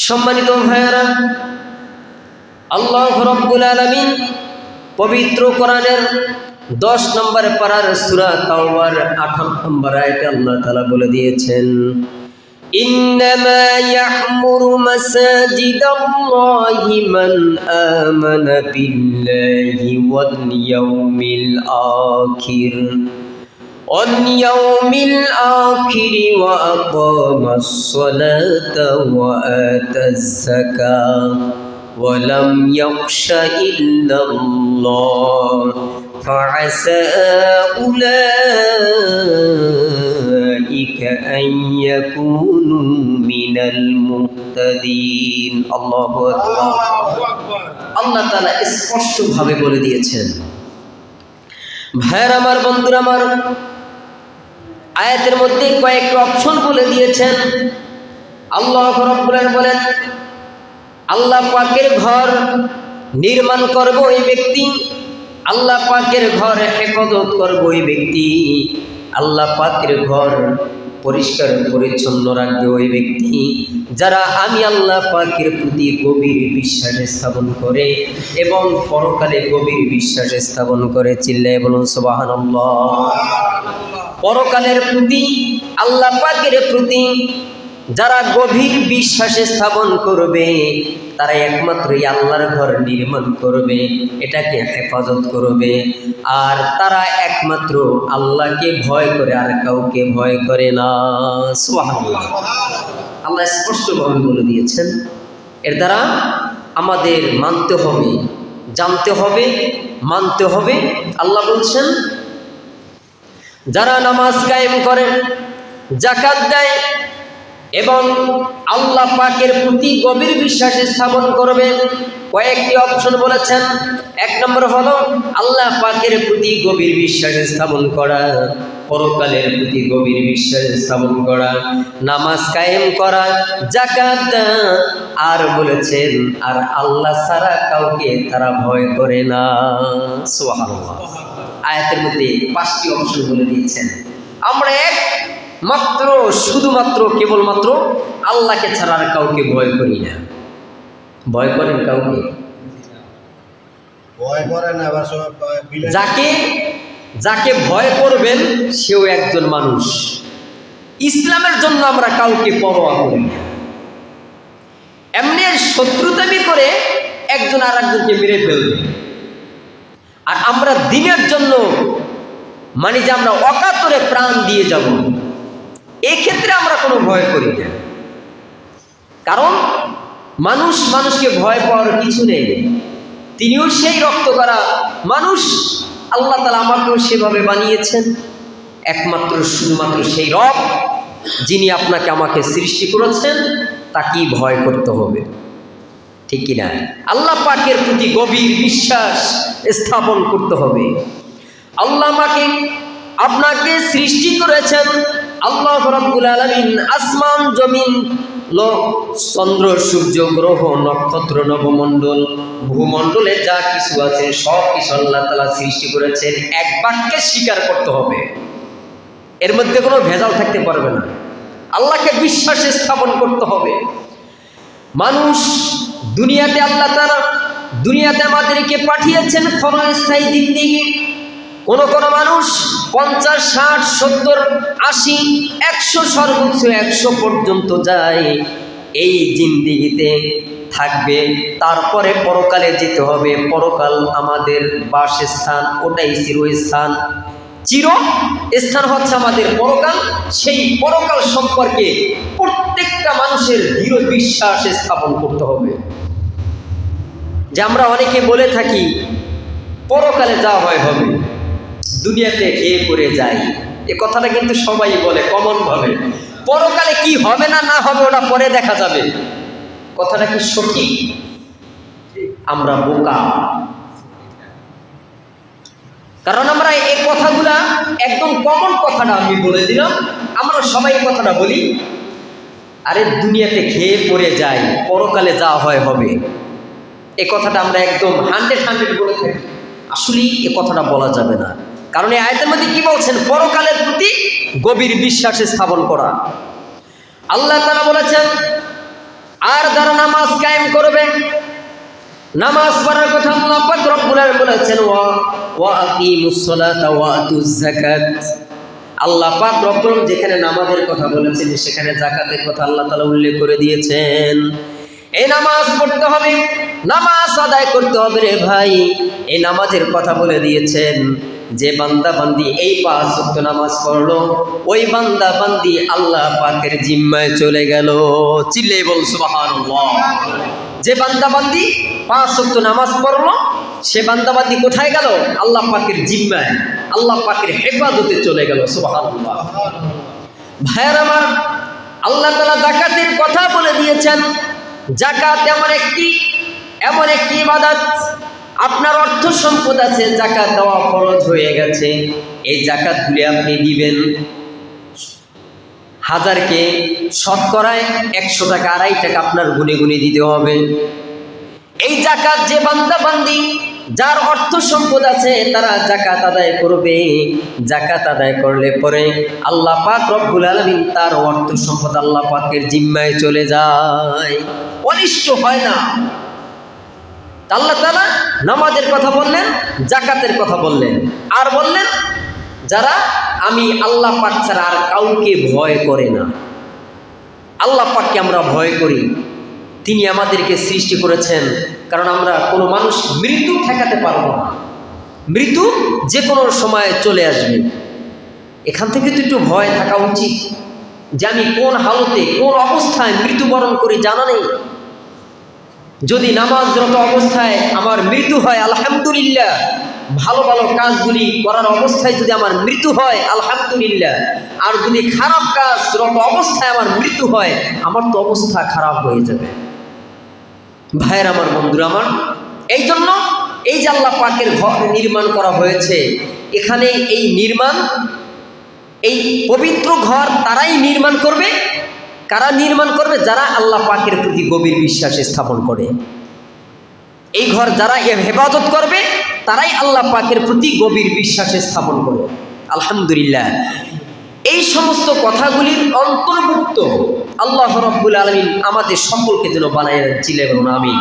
সম্মানিত ভাইয়েরা, আল্লাহ রাব্বুল আলামিন পবিত্র কোরআনের 10 নম্বর পারার সূরা তাওবার 58 নম্বর আয়াতে আল্লাহ তাআলা বলে দিয়েছেন, ইন্নামা ইয়া'মুরু মাসাজিদাল্লাহি মান আমানা বিল্লাহি ওয়াল ইয়াউমিল আখির وأقام الصلاة وآتى الزكاة ولم يخش إلا الله فعسى أولئك أن يكونوا من المهتدين الله أكبر আল্লাহ তাআলা স্পষ্টভাবে বলে দিয়েছেন। ভাইরা আমার, বন্ধুরা আমার, আয়াতের মধ্যে কয়েকটা অপশন বলে দিয়েছেন। আল্লাহ রাব্বুল আলামিন বলেন, আল্লাহ পাকের ঘর নির্মাণ করবে ওই ব্যক্তি, আল্লাহ পাকের ঘর হেফাজত করবে ওই ব্যক্তি, আল্লাহ পাকের ঘর পরিষ্কার পরিচ্ছন্ন রাখবে ওই ব্যক্তি যারা আমি আল্লাহ পাকের প্রতি গভীর বিশ্বাস স্থাপন করে এবং পরকালে গভীর বিশ্বাস স্থাপন করে। চিল্লায়ে বলুন সুবহানাল্লাহ। পরকালের প্রতি, আল্লাহ পাকের প্রতি যারা গভীর বিশ্বাস স্থাপন করবে তারা একমাত্রই আল্লাহর ঘর নির্মাণ করবে, এটাকে হেফাজত করবে, আর তারা একমাত্র আল্লাহকে ভয় করে, আর কাউকে ভয় করে না। সুবহানাল্লাহ। আল্লাহ স্পষ্টভাবে বলে দিয়েছেন। এর দ্বারা আমাদের মানতে হবে, জানতে হবে, মানতে হবে। আল্লাহ বলছেন, যারা নামাজ কায়েম করে, যাকাত দেয় এবং আল্লাহ পাকের প্রতি গভীর বিশ্বাস স্থাপন করবে, কয়েকটি অপশন বলেছেন। 1 নম্বর হলো আল্লাহ পাকের প্রতি গভীর বিশ্বাস স্থাপন করা, পরকালের প্রতি গভীর বিশ্বাস স্থাপন করা, নামাজ কায়েম করা, যাকাত দেওয়া, আর বলেছেন আর আল্লাহ ছাড়া কাউকে তারা ভয় করে না। সুবহানাল্লাহ। আয়াতের মধ্যে 5টি অপশন বলে দিয়েছেন। আমরা মাত্র শুধুমাত্র কেবলমাত্র আল্লাহকে ছাড়া আর কাউকে ভয় করি না। ভয় করেন কাউকে? যাকে ভয় করবেন সেও একজন মানুষ। ইসলামের জন্য আমরা কাউকে পরোয়া করি না। এমনি শত্রুতামি করে একজন আর একজনকে মেরে ফেলবে, আর আমরা দ্বীনের জন্য মানে যে আমরা অকাতরে প্রাণ দিয়ে যাব, এক্ষেত্রে আমরা কোনো ভয় করি না। কারণ মানুষকে ভয় পাওয়ার কিছু নেই। তিনিও সেই রক্ত করা মানুষ, আল্লাহ তাআলা আমাকেও সেভাবে বানিয়েছেন। একমাত্র শুধুমাত্র সেই রব যিনি আপনাকে আমাকে সৃষ্টি করেছেন তাকেই ভয় করতে হবে, ঠিক কিনা? আল্লাহ পাকের প্রতি গভীর বিশ্বাস স্থাপন করতে হবে। আল্লাহ আপনাকে সৃষ্টি করেছেন। আল্লাহ রাব্বুল আলামিন আসমান জমিন, চন্দ্র সূর্য গ্রহ নক্ষত্র নবমণ্ডল ভূমণ্ডলে যা কিছু আছে সব কিছু আল্লাহ তাআলা সৃষ্টি করেছেন। এক বাক্যে স্বীকার করতে হবে, এর মধ্যে কোনো ভেজাল থাকতে পারবে না। আল্লাহকে বিশ্বাস স্থাপন করতে হবে। মানুষ দুনিয়াতে, আল্লাহ তাআলা দুনিয়াতে আমাদেরকে পাঠিয়েছেন ক্ষণস্থায়ী জিন্দেগি। কোনো মানুষ 50, 60, 70, 80, 100, সর্বোচ্চ 100 পর্যন্ত যায়। এই জিন্দেগিতে থাকবে, তারপরে পরকালে যেতে হবে। পরকাল আমাদের বাসস্থান, ওটাই চিরস্থান। চিরস্থান হচ্ছে আমাদের পরকাল। সেই পরকাল সম্পর্কে প্রত্যেকটা মানুষের দৃঢ় বিশ্বাস স্থাপন করতে হবে। যে আমরা অনেকে বলে থাকি পরকালে যা হয় হবে, দুনিয়াতে খেয়ে পড়ে যাই, এ কথাটা কিন্তু সবাই বলে কমন ভাবে। পরকালে কি হবে না না হবে ওটা পরে দেখা যাবে। কথাটা কি সঠিক? আমরা বোকা। কারণ আমরা এই কথাগুলা একদম কমন কথাটা আমি বলে দিলাম, আমরা সবাই কথাটা বলি, আরে দুনিয়াতে খেয়ে পড়ে যাই, পরকালে যা হয় হবে, এ কথাটা আমরা একদম 100% বলে থাকি। আসলে এ কথাটা বলা যাবে না। কারণ এই আয়াতের মধ্যে কি বলছেন? পরকালের প্রতি গভীর বিশ্বাস স্থাপন করা। আল্লাহ তাআলা বলেছেন, আর যারা নামাজ কায়েম করবে, নামাজ পড়ার কথা আল্লাহ পাক রব্বুল আলামিন বলেছেন, ওয়া আকিমুস সালাতা ওয়া আতুজ যাকাত। আল্লাহ পাক রব্বুল আলামিন যেখানে নামাজের কথা বলেছেন সেখানে যাকাতের কথা আল্লাহ তাআলা উল্লেখ করে দিয়েছেন। এই নামাজ পড়তে হবে, নামাজ আদায় করতে হবে রে ভাই। এই নামাজের কথা বলে দিয়েছেন, যে বান্দা বান্দি এই 5 ওয়াক্ত নামাজ পড়লো, ওই বান্দা বান্দি আল্লাহ পাকের জিম্মায় চলে গেল। চিল্লিয়ে বল সুবহানাল্লাহ। যে বান্দা বান্দি 5 ওয়াক্ত নামাজ পড়লো, সে বান্দা বান্দি কোথায় গেল? আল্লাহ পাকের জিম্মায়, আল্লাহ পাকের হেফাজতে চলে গেল। সুবহানাল্লাহ। ভাইয়ের আমার, আল্লাহ তাআলা যাকাতের কথা বলে দিয়েছেন। যাকাত এমন একটি ইবাদত, আপনার অর্থ সম্পদ আছে, যাকাত দেওয়া ফরজ হয়ে গেছে। এই যাকাতগুলি আপনি দিবেন। হাজারকে শতকরায় 100 টাকা, 2.5 টাকা আপনার গুনে গুনে দিতে হবে। এই যাকাত যে বান্দা বান্দি যার অর্থ সম্পদ আছে তারা যাকাত আদায় করবে। যাকাত আদায় করলে পরে আল্লাহ পাক রব্বুল আলামিন তার অর্থ সম্পদ আল্লাহ পাকের জিম্মায় চলে যায়, অনিষ্ট হয় না। আল্লাহ তাআলা নামাজের কথা বললেন, যাকাতের কথা বললেন, আর বললেন যারা আমি আল্লাহ পাক ছাড়া আর কাউকে ভয় করে না। আল্লাহ পাককে আমরা ভয় করি। তিনি আমাদেরকে সৃষ্টি করেছেন, কারণ আমরা কোনো মানুষ মৃত্যু ঠেকাতে পারবো না। মৃত্যু যে কোনো সময় চলে আসবে। এখান থেকে তো একটু ভয় থাকা উচিত যে আমি কোন হালতে কোন অবস্থায় মৃত্যুবরণ করি জানা নেই। যদি নামাজরত অবস্থায় আমার মৃত্যু হয় আলহামদুলিল্লাহ, ভালো ভালো কাজগুলি করার অবস্থায় যদি আমার মৃত্যু হয় আলহামদুলিল্লাহ, আর যদি খারাপ কাজরত অবস্থায় আমার মৃত্যু হয় আমার তো অবস্থা খারাপ হয়ে যাবে। ভাইয়ের আমার, বন্ধুরা আমার, এই জন্য এই যে আল্লাহ পাকের ঘর নির্মাণ করা হয়েছে, এখানে এই পবিত্র ঘর তারাই নির্মাণ করবে। কারা নির্মাণ করবে? যারা আল্লাহ পাকের প্রতি গভীর বিশ্বাস স্থাপন করে। এই ঘর যারা হেফাজত করবে তারাই আল্লাহ পাকের প্রতি গভীর বিশ্বাস স্থাপন করে। আলহামদুলিল্লাহ, এই সমস্ত কথাগুলির অন্তর্ভুক্ত আল্লাহ রাব্বুল আলামিন আমাদের সকলকে যেন বানায় চিলে বলুন আমিন।